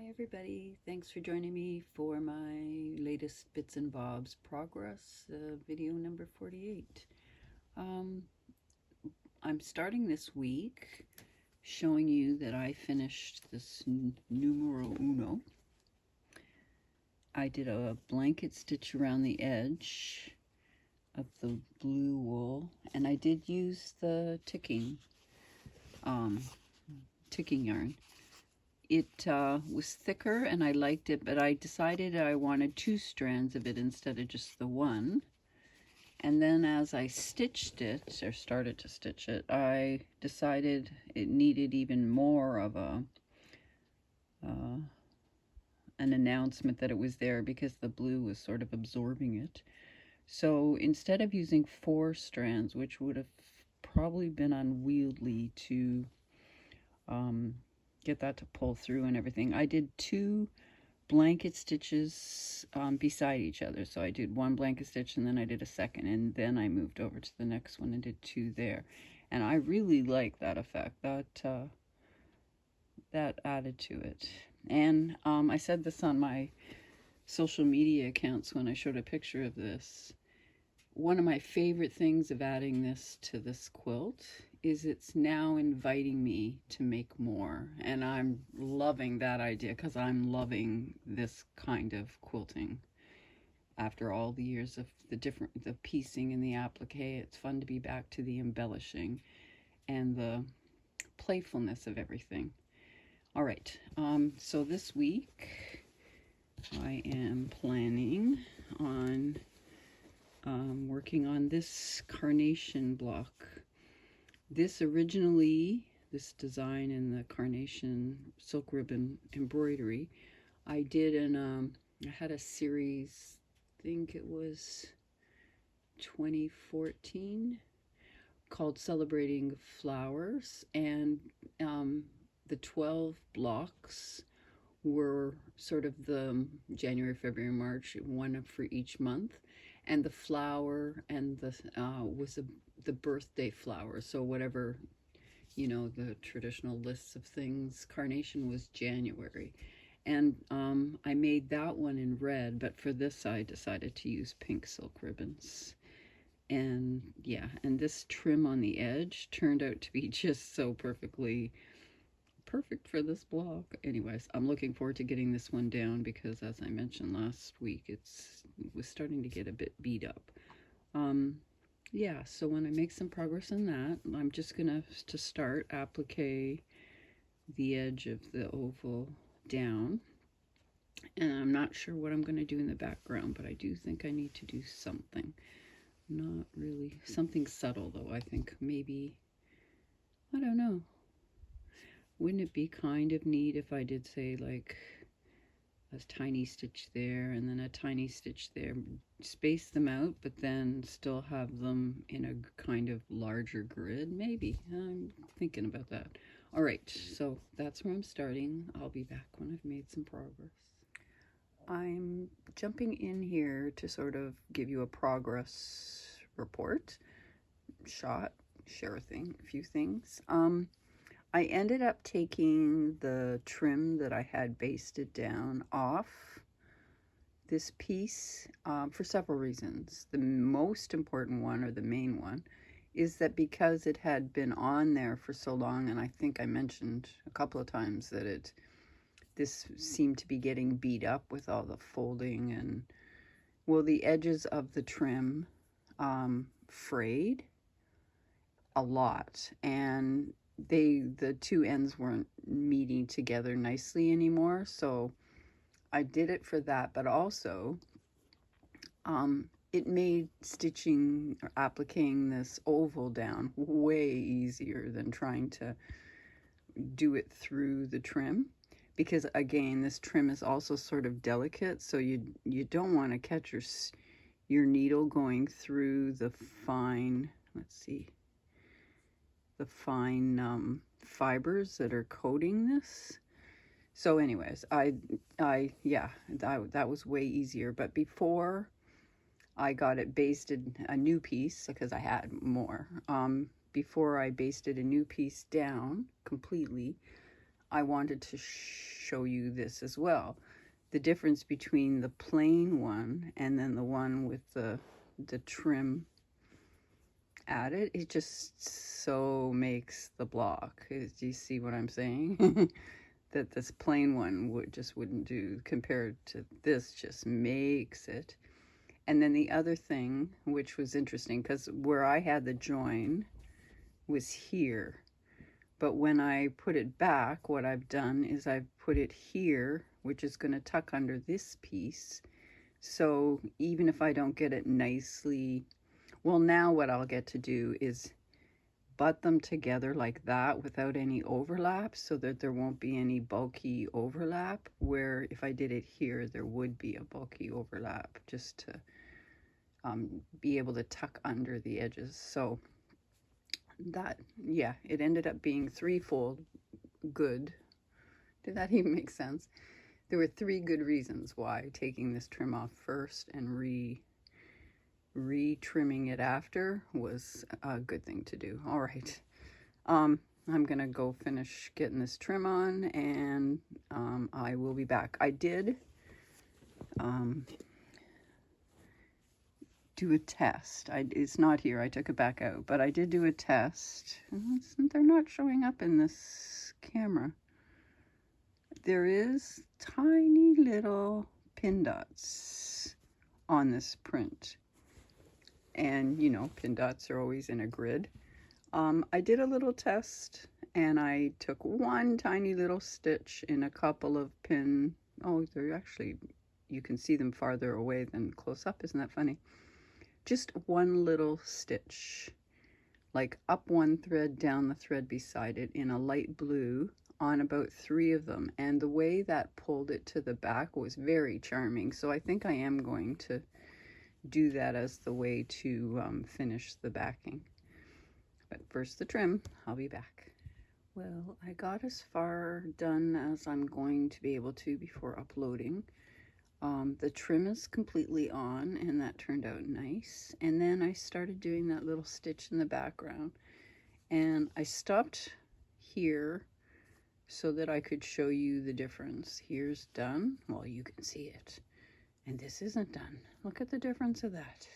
Hi everybody, thanks for joining me for my latest Bits and Bobs progress, video number 48. Um, I'm starting this week showing you that I finished this numero uno. I did a blanket stitch around the edge of the blue wool, and I did use the ticking yarn. It was thicker and I liked it, but I decided I wanted 2 strands of it instead of just the one. And then as I stitched it, or started to stitch it, I decided it needed even more of an announcement that it was there because the blue was sort of absorbing it. So instead of using 4 strands, which would have probably been unwieldy to get that to pull through and everything, I did 2 blanket stitches beside each other. So I did 1 blanket stitch and then I did a second, and then I moved over to the next one and did 2 there. And I really like that effect. That added to it. And I said this on my social media accounts when I showed a picture of this. One of my favorite things of adding this to this quilt is it's now inviting me to make more, and I'm loving that idea because I'm loving this kind of quilting. After all the years of the piecing and the applique, it's fun to be back to the embellishing and the playfulness of everything. All right, so this week I am planning on working on this carnation block. This design in the Carnation Silk Ribbon Embroidery, I did I had a series, I think it was 2014, called Celebrating Flowers, and the 12 blocks were sort of the January, February, March, one for each month. And the flower and the was the birthday flower. So whatever, you know, the traditional lists of things, carnation was January. And I made that one in red, but for this I decided to use pink silk ribbons. And yeah, and this trim on the edge turned out to be just so perfect for this block. Anyways, I'm looking forward to getting this one down because, as I mentioned last week, it was starting to get a bit beat up. Yeah, so when I make some progress on that, I'm just gonna to start applique the edge of the oval down, and I'm not sure what I'm gonna do in the background, but I do think I need to do something. Not really something subtle though. I think maybe, I don't know. Wouldn't it be kind of neat if I did, say, like a tiny stitch there and then a tiny stitch there, space them out, but then still have them in a kind of larger grid? Maybe. I'm thinking about that. All right, so that's where I'm starting. I'll be back when I've made some progress. I'm jumping in here to sort of give you a progress report, share a few things. I ended up taking the trim that I had basted down off this piece for several reasons. The most important one, or the main one, is that because it had been on there for so long, and I think I mentioned a couple of times that this seemed to be getting beat up with all the folding, and well, the edges of the trim frayed a lot, and the 2 ends weren't meeting together nicely anymore. So I did it for that, but also it made stitching or appliquing this oval down way easier than trying to do it through the trim, because again, this trim is also sort of delicate, so you don't want to catch your needle going through the fine, let's see, the fine fibers that are coating this. So anyways, yeah, that was way easier. But before I got it basted, a new piece, because I had more, before I basted a new piece down completely, I wanted to show you this as well. The difference between the plain one and then the one with the trim added, it just so makes the block. Do you see what I'm saying? That this plain one wouldn't do compared to this, just makes it. And then the other thing, which was interesting, because where I had the join was here, but when I put it back, what I've done is I've put it here, which is going to tuck under this piece. So even if I don't get it nicely, well, now what I'll get to do is butt them together like that without any overlap, so that there won't be any bulky overlap, where if I did it here, there would be a bulky overlap, just to be able to tuck under the edges. So that, yeah, it ended up being threefold good. Did that even make sense? There were 3 good reasons why taking this trim off first and re-trimming it after was a good thing to do. All right, I'm gonna go finish getting this trim on, and I will be back. I did do a test. It's not here, I took it back out, but I did do a test. They're not showing up in this camera. There is tiny little pin dots on this print, and you know, pin dots are always in a grid. I did a little test, and I took one tiny little stitch in a couple of pin, oh, they're actually, you can see them farther away than close up, isn't that funny? Just one little stitch, like up one thread, down the thread beside it, in a light blue on about 3 of them, and the way that pulled it to the back was very charming. So I think I am going to do that as the way to finish the backing. But first the trim. I'll be back. Well, I got as far done as I'm going to be able to before uploading. The trim is completely on, and that turned out nice. And then I started doing that little stitch in the background, and I stopped here so that I could show you the difference. Here's done. Well, you can see it. And this isn't done. Look at the difference of that.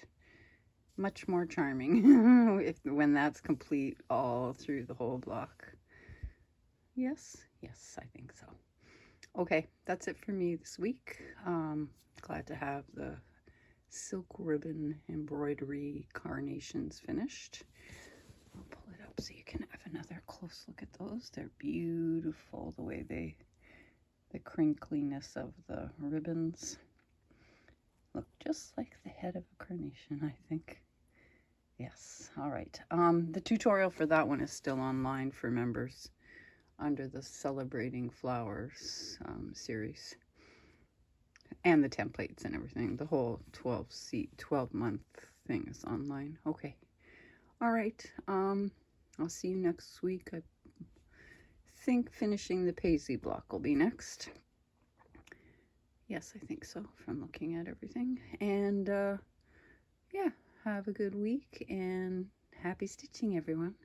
Much more charming when that's complete all through the whole block. Yes, I think so. Okay, that's it for me this week. Glad to have the silk ribbon embroidery carnations finished. I'll pull it up so you can have another close look at those. They're beautiful, the way the crinkliness of the ribbons look just like the head of a carnation, I think. Yes, all right. The tutorial for that one is still online for members under the Celebrating Flowers series, and the templates and everything. The whole 12-month thing is online. Okay, all right. I'll see you next week. I think finishing the paisley block will be next. Yes, I think so, from looking at everything. And yeah, have a good week, and happy stitching, everyone.